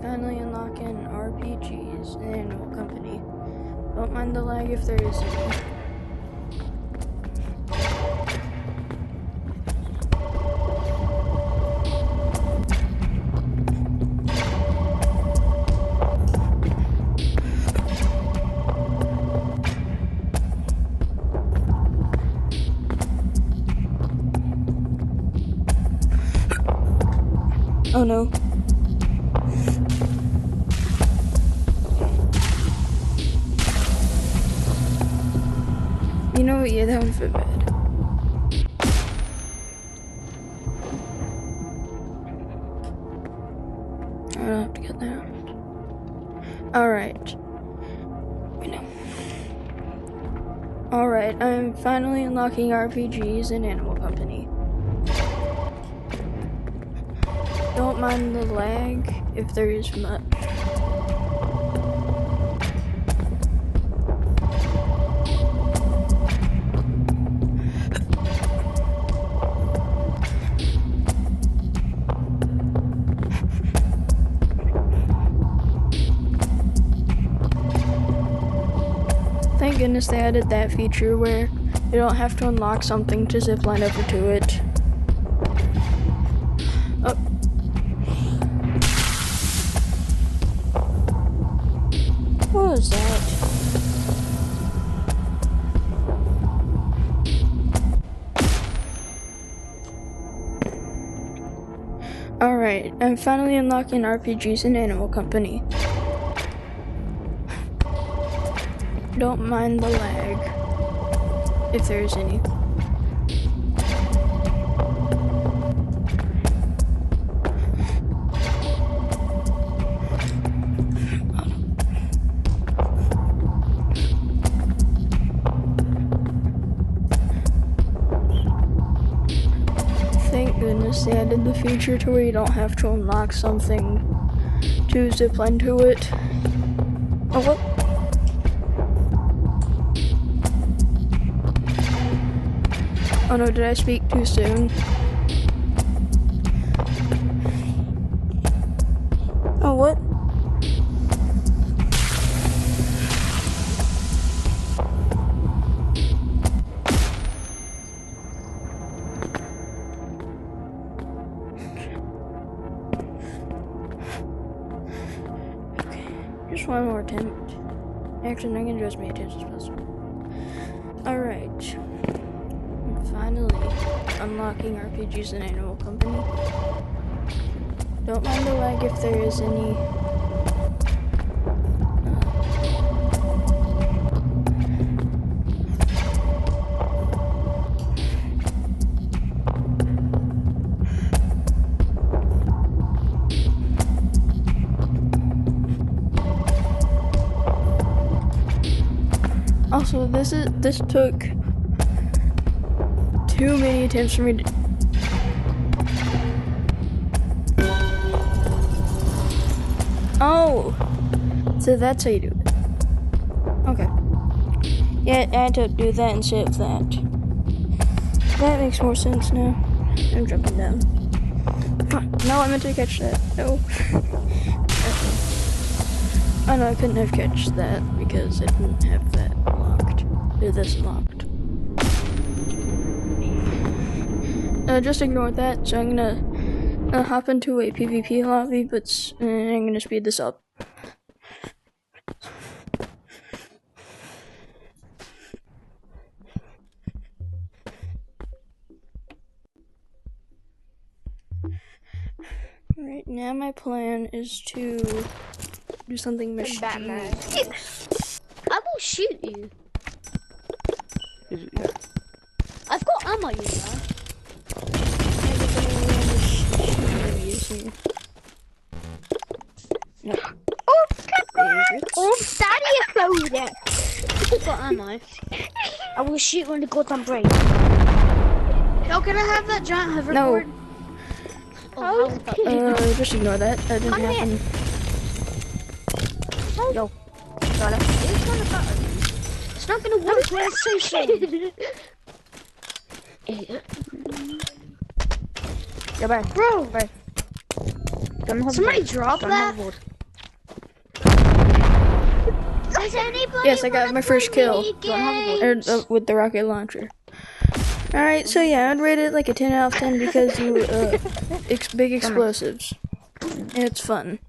Finally unlocking RPGs in Animal Company. Don't mind the lag if there is any. Oh no. You know what? Yeah, that one fit bad. I don't have to get that. Alright. We know. Alright, I'm finally unlocking RPGs in Animal Company. Don't mind the lag if there is much. Thank goodness they added that feature where you don't have to unlock something to zipline over to it. Oh. What was that? Alright, I'm finally unlocking RPGs in Animal Company. Don't mind the lag, if there is any. Thank goodness they added the feature to where you don't have to unlock something to zipline to it. Oh, what? Oh no, did I speak too soon? Oh, what? Okay, just one more attempt. Actually, I can just be attention as possible. Alright. Finally, unlocking RPGs in Animal Company. Don't mind the lag if there is any. Also, this took too many attempts for me to. Oh! So that's how you do it. Okay. Yeah, I had to do that instead of that. That makes more sense now. I'm jumping down. No, I meant to catch that. No. Oh no, I couldn't have catched that because I didn't have that locked. This locked. Just ignore that, so I'm gonna hop into a PvP lobby, but I'm gonna speed this up. Right now my plan is to do something mischievous. I will shoot you. Yeah. I've got ammo, you know. No. Oh, daddy found it. I've got ammo. I will shoot when the goddamn brain. Yo, can I have that giant hoverboard? No. Oh, Just ignore that. That didn't happen. Yo. Got it. it's not gonna work when it's so slow. Go back. Bro, Bye. Somebody drop that? Does anybody Yes, I got my first kill. With the rocket launcher. Alright, so yeah, I'd rate it like a 10 out of 10 because you, big explosives. It's fun.